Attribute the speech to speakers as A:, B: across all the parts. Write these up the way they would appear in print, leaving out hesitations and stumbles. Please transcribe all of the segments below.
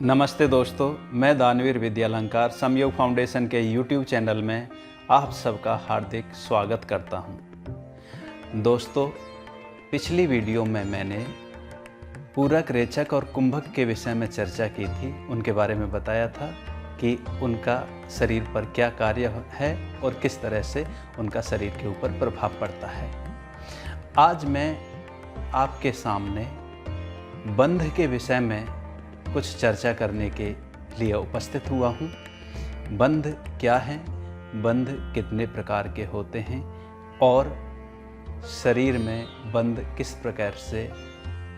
A: नमस्ते दोस्तों, मैं दानवीर विद्यालंकार समयोग फाउंडेशन के YouTube चैनल में आप सबका हार्दिक स्वागत करता हूं। दोस्तों, पिछली वीडियो में मैंने पूरक, रेचक और कुंभक के विषय में चर्चा की थी। उनके बारे में बताया था कि उनका शरीर पर क्या कार्य है और किस तरह से उनका शरीर के ऊपर प्रभाव पड़ता है। आज मैं आपके सामने बंध के विषय में कुछ चर्चा करने के लिए उपस्थित हुआ हूँ। बंध क्या है, बंध कितने प्रकार के होते हैं और शरीर में बंध किस प्रकार से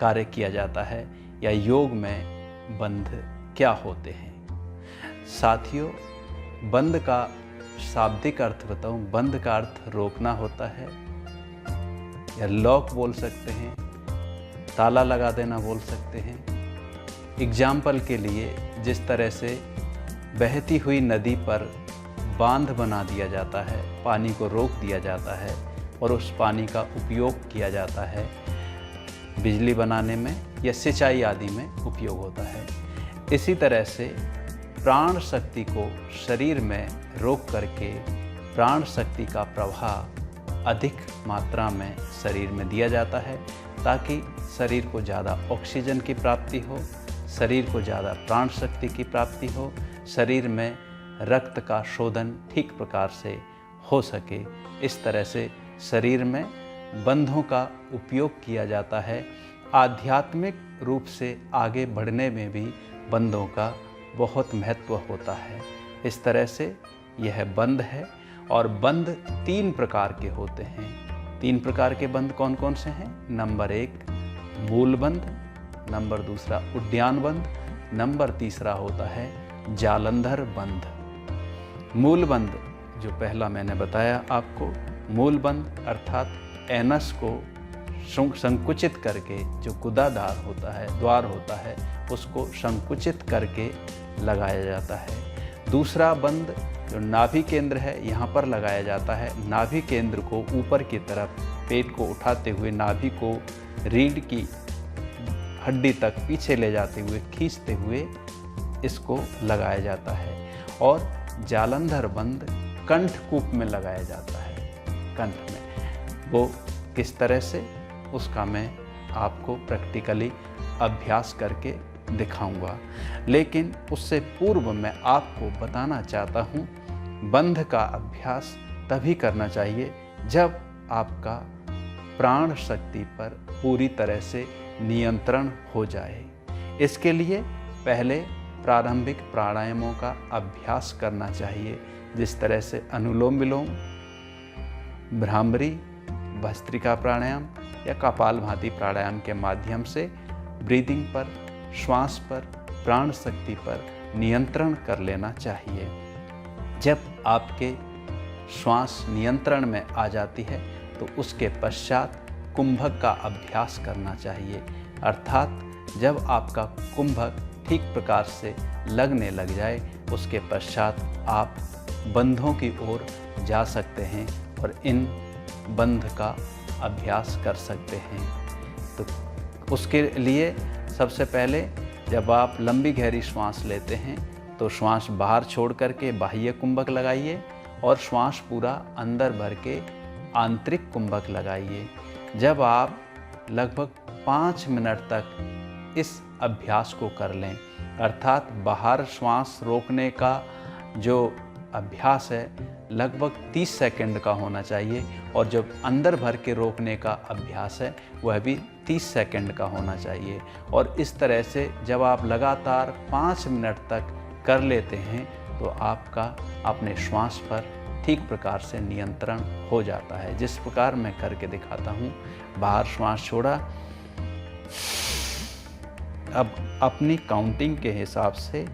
A: कार्य किया जाता है, या योग में बंध क्या होते हैं। साथियों, बंध का शाब्दिक अर्थ बताऊं, बंध का अर्थ रोकना होता है, या लॉक बोल सकते हैं, ताला लगा देना बोल सकते हैं। एग्जाम्पल के लिए, जिस तरह से बहती हुई नदी पर बांध बना दिया जाता है, पानी को रोक दिया जाता है और उस पानी का उपयोग किया जाता है, बिजली बनाने में या सिंचाई आदि में उपयोग होता है। इसी तरह से प्राण शक्ति को शरीर में रोक करके प्राण शक्ति का प्रवाह अधिक मात्रा में शरीर में दिया जाता है, ताकि शरीर को ज़्यादा ऑक्सीजन की प्राप्ति हो, शरीर को ज़्यादा प्राण शक्ति की प्राप्ति हो, शरीर में रक्त का शोधन ठीक प्रकार से हो सके। इस तरह से शरीर में बंधों का उपयोग किया जाता है। आध्यात्मिक रूप से आगे बढ़ने में भी बंधों का बहुत महत्व होता है। इस तरह से यह बंध है। और बंध 3 प्रकार के होते हैं। 3 प्रकार के बंध कौन कौन से हैं? नंबर 1 मूल बंध, नंबर 2 उद्यान बंध, नंबर 3 होता है जालंधर बंध। मूल बंध जो पहला मैंने बताया आपको, मूल बंध अर्थात एनस को संकुचित करके, जो गुदादार होता है, द्वार होता है, उसको संकुचित करके लगाया जाता है। दूसरा बंध जो नाभि केंद्र है, यहाँ पर लगाया जाता है। नाभि केंद्र को ऊपर की तरफ पेट को उठाते हुए नाभि को रीढ़ की हड्डी तक पीछे ले जाते हुए, खींचते हुए इसको लगाया जाता है। और जालंधर बंध कंठकूप में लगाया जाता है, कंठ में। वो किस तरह से, उसका मैं आपको प्रैक्टिकली अभ्यास करके दिखाऊंगा। लेकिन उससे पूर्व मैं आपको बताना चाहता हूँ, बंध का अभ्यास तभी करना चाहिए जब आपका प्राण शक्ति पर पूरी तरह से नियंत्रण हो जाए। इसके लिए पहले प्रारंभिक प्राणायामों का अभ्यास करना चाहिए, जिस तरह से अनुलोम विलोम, भ्रामरी, भस्त्रिका प्राणायाम या कपालभाति प्राणायाम के माध्यम से ब्रीदिंग पर, श्वास पर, प्राण शक्ति पर नियंत्रण कर लेना चाहिए। जब आपके श्वास नियंत्रण में आ जाती है तो उसके पश्चात कुंभक का अभ्यास करना चाहिए। अर्थात जब आपका कुंभक ठीक प्रकार से लगने लग जाए, उसके पश्चात आप बंधों की ओर जा सकते हैं और इन बंध का अभ्यास कर सकते हैं। तो उसके लिए सबसे पहले जब आप लंबी गहरी श्वास लेते हैं तो श्वास बाहर छोड़ करके बाह्य कुंभक लगाइए और श्वास पूरा अंदर भर के आंतरिक कुंभक लगाइए। जब आप लगभग 5 मिनट तक इस अभ्यास को कर लें, अर्थात बाहर श्वास रोकने का जो अभ्यास है लगभग 30 सेकंड का होना चाहिए, और जब अंदर भर के रोकने का अभ्यास है वह भी 30 सेकंड का होना चाहिए। और इस तरह से जब आप लगातार 5 मिनट तक कर लेते हैं तो आपका अपने श्वास पर ठीक प्रकार से नियंत्रण हो जाता है। जिस प्रकार मैं करके दिखाता हूँ। बाहर श्वास छोड़ा, अब अपनी काउंटिंग के हिसाब से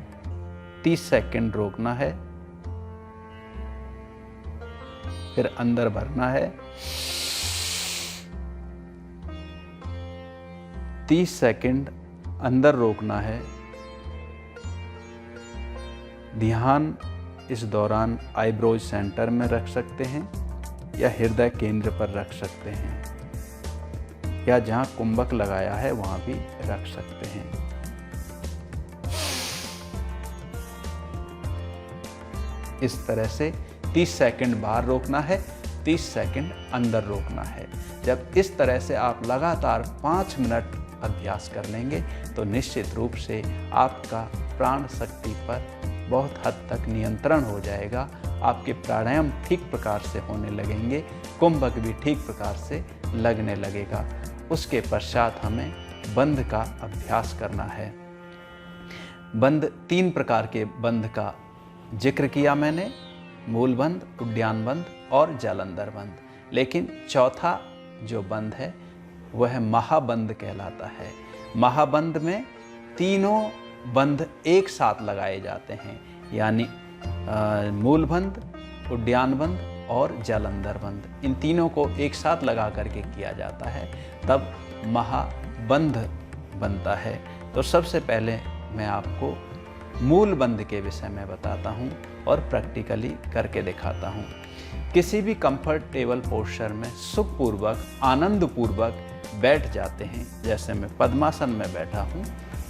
A: 30 सेकंड रोकना है, फिर अंदर भरना है, 30 सेकंड अंदर रोकना है। ध्यान इस दौरान आईब्रोज सेंटर में रख सकते हैं या हृदय केंद्र पर रख सकते हैं, या जहाँ कुंभक लगाया है वहाँ भी रख सकते हैं। इस तरह से 30 सेकंड बाहर रोकना है, 30 सेकंड अंदर रोकना है। जब इस तरह से आप लगातार 5 मिनट अभ्यास कर लेंगे तो निश्चित रूप से आपका प्राण शक्ति पर बहुत हद तक नियंत्रण हो जाएगा। आपके प्राणायाम ठीक प्रकार से होने लगेंगे, कुंभक भी ठीक प्रकार से लगने लगेगा। उसके पश्चात हमें बंध का अभ्यास करना है। बंध 3 प्रकार के बंध का जिक्र किया मैंने, मूल बंध, उद्यान बंध और जालंधर बंध। लेकिन चौथा जो बंध है वह महाबंध कहलाता है। महाबंध में तीनों बंध एक साथ लगाए जाते हैं, यानी मूल बंध, उद्यान बंध और जालंधर बंध। इन तीनों को एक साथ लगा करके किया जाता है, तब महाबंध बनता है। तो सबसे पहले मैं आपको मूल बंध के विषय में बताता हूँ और प्रैक्टिकली करके दिखाता हूँ। किसी भी कंफर्टेबल पोस्चर में सुखपूर्वक, आनंदपूर्वक बैठ जाते हैं। जैसे मैं पद्मासन में बैठा हूँ,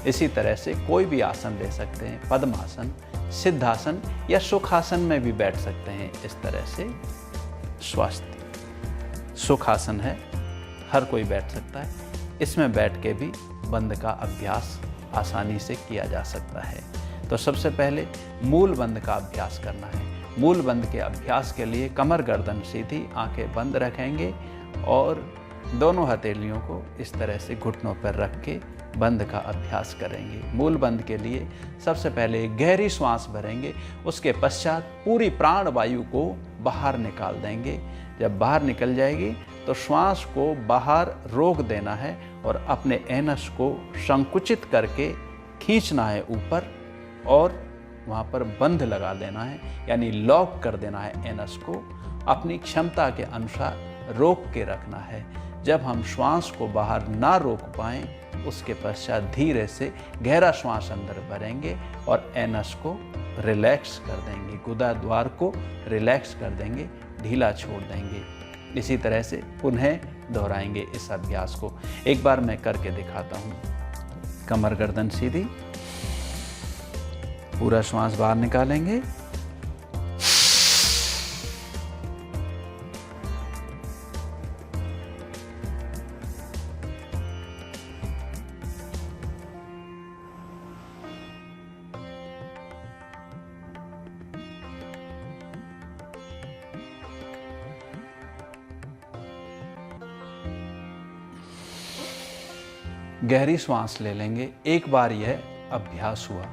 A: इसी तरह से कोई भी आसन ले सकते हैं। पद्मासन, सिद्धासन या सुखासन में भी बैठ सकते हैं। इस तरह से स्वस्थ सुखासन है, हर कोई बैठ सकता है। इसमें बैठ के भी बंध का अभ्यास आसानी से किया जा सकता है। तो सबसे पहले मूल बंध का अभ्यास करना है। मूल बंध के अभ्यास के लिए कमर गर्दन सीधी, आंखें बंद रखेंगे और दोनों हथेलियों को इस तरह से घुटनों पर रख के बंध का अभ्यास करेंगे। मूल बंध के लिए सबसे पहले गहरी श्वास भरेंगे, उसके पश्चात पूरी प्राण वायु को बाहर निकाल देंगे। जब बाहर निकल जाएगी तो श्वास को बाहर रोक देना है और अपने एनस को संकुचित करके खींचना है ऊपर और वहाँ पर बंध लगा देना है, यानी लॉक कर देना है एनस को। अपनी क्षमता के अनुसार रोक के रखना है। जब हम श्वास को बाहर ना रोक पाएँ उसके पश्चात धीरे से गहरा श्वास अंदर भरेंगे और एनस को रिलैक्स कर देंगे, गुदा द्वार को रिलैक्स कर देंगे, ढीला छोड़ देंगे। इसी तरह से पुनः दोहराएंगे इस अभ्यास को। एक बार मैं करके दिखाता हूँ। कमर गर्दन सीधी, पूरा श्वास बाहर निकालेंगे, गहरी श्वास ले लेंगे। एक बार यह अभ्यास हुआ।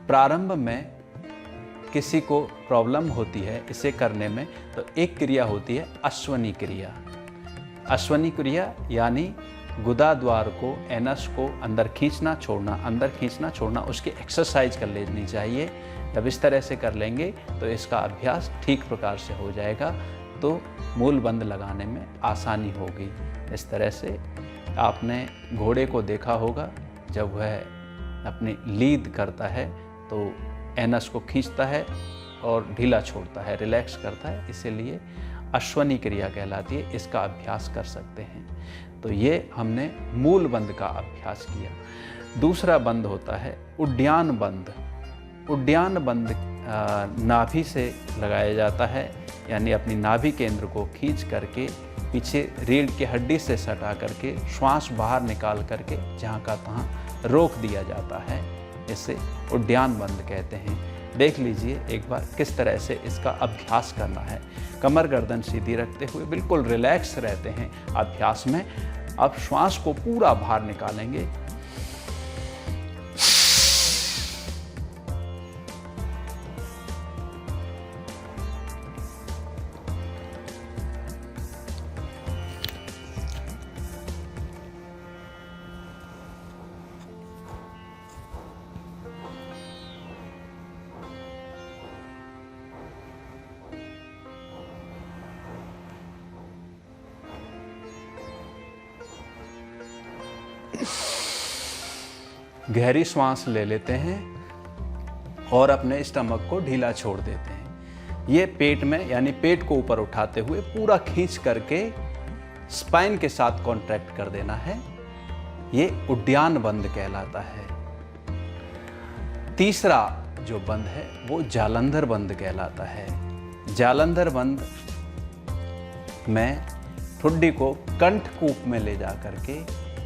A: प्रारंभ में किसी को प्रॉब्लम होती है इसे करने में, तो एक क्रिया होती है अश्वनी क्रिया। अश्वनी क्रिया यानी गुदा द्वार को, एनस को अंदर खींचना छोड़ना, अंदर खींचना छोड़ना, उसकी एक्सरसाइज कर लेनी चाहिए। जब इस तरह से कर लेंगे तो इसका अभ्यास ठीक प्रकार से हो जाएगा, तो मूल बंध लगाने में आसानी होगी। इस तरह से आपने घोड़े को देखा होगा, जब वह अपनी लीद करता है तो एनस को खींचता है और ढीला छोड़ता है, रिलैक्स करता है, इसीलिए अश्वनी क्रिया कहलाती है। इसका अभ्यास कर सकते हैं। तो ये हमने मूल बंध का अभ्यास किया। दूसरा बंध होता है उद्यान बंध। उद्यान बंध नाभि से लगाया जाता है, यानी अपनी नाभि केंद्र को खींच करके पीछे रीढ़ की हड्डी से सटा करके श्वास बाहर निकाल करके जहाँ का तहाँ रोक दिया जाता है। इसे उद्यान बंध कहते हैं। देख लीजिए एक बार किस तरह से इसका अभ्यास करना है। कमर गर्दन सीधी रखते हुए बिल्कुल रिलैक्स रहते हैं अभ्यास में। अब श्वास को पूरा बाहर निकालेंगे, गहरी सांस ले लेते हैं और अपने स्टमक को ढीला छोड़ देते हैं। ये पेट में, यानी पेट को ऊपर उठाते हुए पूरा खींच करके स्पाइन के साथ कॉन्ट्रैक्ट कर देना है। ये उद्यान बंध कहलाता है। तीसरा जो बंद है वो जालंधर बंद कहलाता है। जालंधर बंद में ठुड्डी को कंठकूप में ले जा करके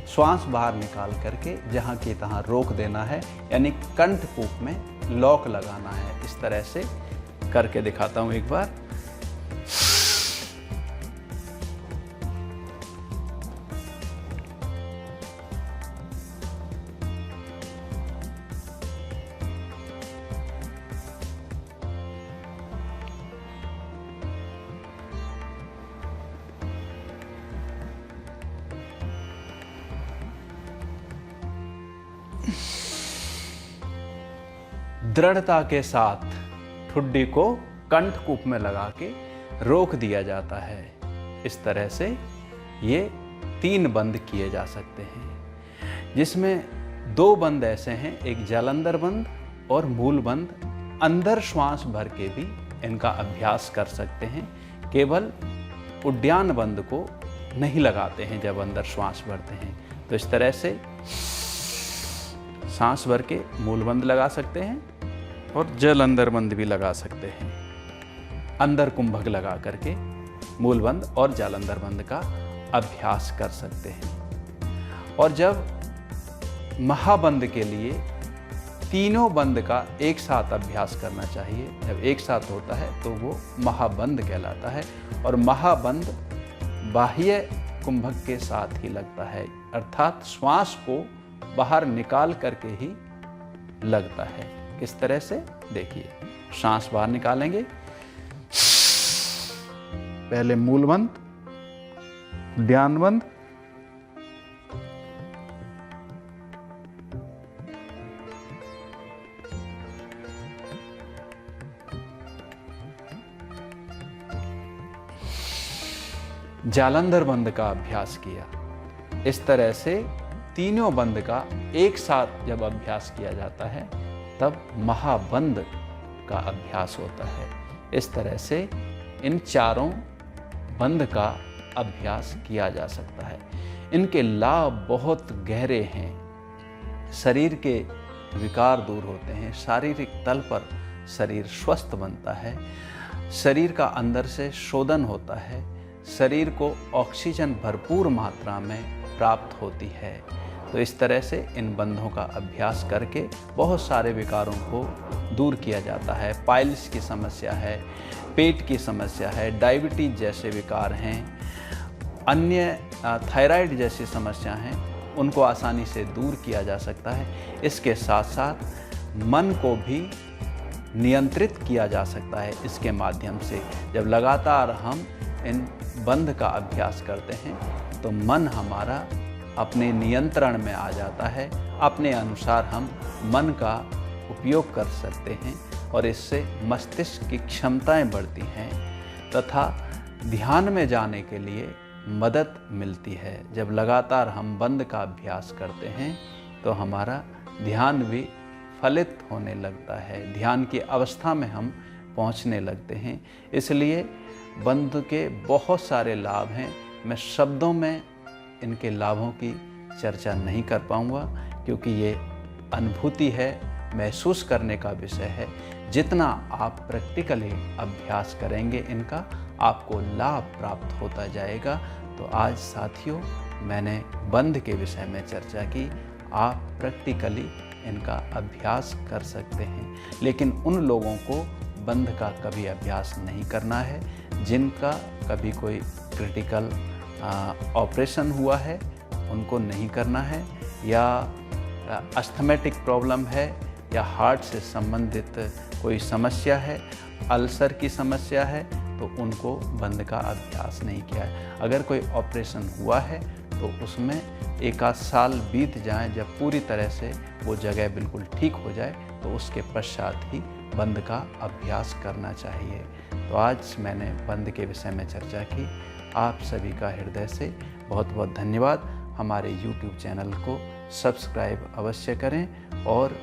A: श्वास बाहर निकाल करके जहाँ की तहाँ रोक देना है, यानी कंठकूप में लॉक लगाना है। इस तरह से करके दिखाता हूँ एक बार। दृढ़ता के साथ ठुड्डी को कंठकूप में लगा के रोक दिया जाता है। इस तरह से ये 3 बंद किए जा सकते हैं, जिसमें 2 बंद ऐसे हैं, एक जालंधर बंद और मूल बंद। अंदर श्वास भर के भी इनका अभ्यास कर सकते हैं, केवल उद्यान बंद को नहीं लगाते हैं जब अंदर श्वास भरते हैं। तो इस तरह से सांस भर के मूल बंद लगा सकते हैं और जालंधर बंद भी लगा सकते हैं। अंदर कुंभक लगा करके मूल बंद और जालंधर बंद का अभ्यास कर सकते हैं। और जब महाबंद के लिए तीनों बंद का एक साथ अभ्यास करना चाहिए। जब एक साथ होता है तो वो महाबंद कहलाता है, और महाबंद बाह्य कुंभक के साथ ही लगता है, अर्थात श्वास को बाहर निकाल करके ही लगता है। किस तरह से देखिए, सांस बाहर निकालेंगे, पहले मूल बंद, ध्यान बंद, जालंधर बंद का अभ्यास किया। इस तरह से तीनों बंद का एक साथ जब अभ्यास किया जाता है तब महाबंद का अभ्यास होता है। इस तरह से इन चारों बंद का अभ्यास किया जा सकता है। इनके लाभ बहुत गहरे हैं। शरीर के विकार दूर होते हैं, शारीरिक तल पर शरीर स्वस्थ बनता है, शरीर का अंदर से शोधन होता है, शरीर को ऑक्सीजन भरपूर मात्रा में प्राप्त होती है। तो इस तरह से इन बंधों का अभ्यास करके बहुत सारे विकारों को दूर किया जाता है। पाइल्स की समस्या है, पेट की समस्या है, डायबिटीज जैसे विकार हैं, अन्य थायराइड जैसी समस्या हैं, उनको आसानी से दूर किया जा सकता है। इसके साथ साथ मन को भी नियंत्रित किया जा सकता है इसके माध्यम से। जब लगातार हम इन बंध का अभ्यास करते हैं तो मन हमारा अपने नियंत्रण में आ जाता है। अपने अनुसार हम मन का उपयोग कर सकते हैं और इससे मस्तिष्क की क्षमताएं बढ़ती हैं तथा ध्यान में जाने के लिए मदद मिलती है। जब लगातार हम बंद का अभ्यास करते हैं तो हमारा ध्यान भी फलित होने लगता है, ध्यान की अवस्था में हम पहुंचने लगते हैं। इसलिए बंद के बहुत सारे लाभ हैं। मैं शब्दों में इनके लाभों की चर्चा नहीं कर पाऊंगा क्योंकि ये अनुभूति है, महसूस करने का विषय है। जितना आप प्रैक्टिकली अभ्यास करेंगे इनका, आपको लाभ प्राप्त होता जाएगा। तो आज साथियों, मैंने बंध के विषय में चर्चा की। आप प्रैक्टिकली इनका अभ्यास कर सकते हैं, लेकिन उन लोगों को बंध का कभी अभ्यास नहीं करना है जिनका कभी कोई क्रिटिकल ऑपरेशन हुआ है, उनको नहीं करना है, या अस्थमेटिक प्रॉब्लम है, या हार्ट से संबंधित कोई समस्या है, अल्सर की समस्या है, तो उनको बंध का अभ्यास नहीं किया है। अगर कोई ऑपरेशन हुआ है तो उसमें 1 आध साल बीत जाए, जब पूरी तरह से वो जगह बिल्कुल ठीक हो जाए तो उसके पश्चात ही बंध का अभ्यास करना चाहिए। तो आज मैंने बंध के विषय में चर्चा की। आप सभी का हृदय से बहुत बहुत धन्यवाद। हमारे YouTube चैनल को सब्सक्राइब अवश्य करें और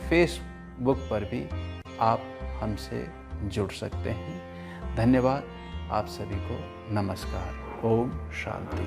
A: फेसबुक पर भी आप हमसे जुड़ सकते हैं। धन्यवाद। आप सभी को नमस्कार। ओम शांति।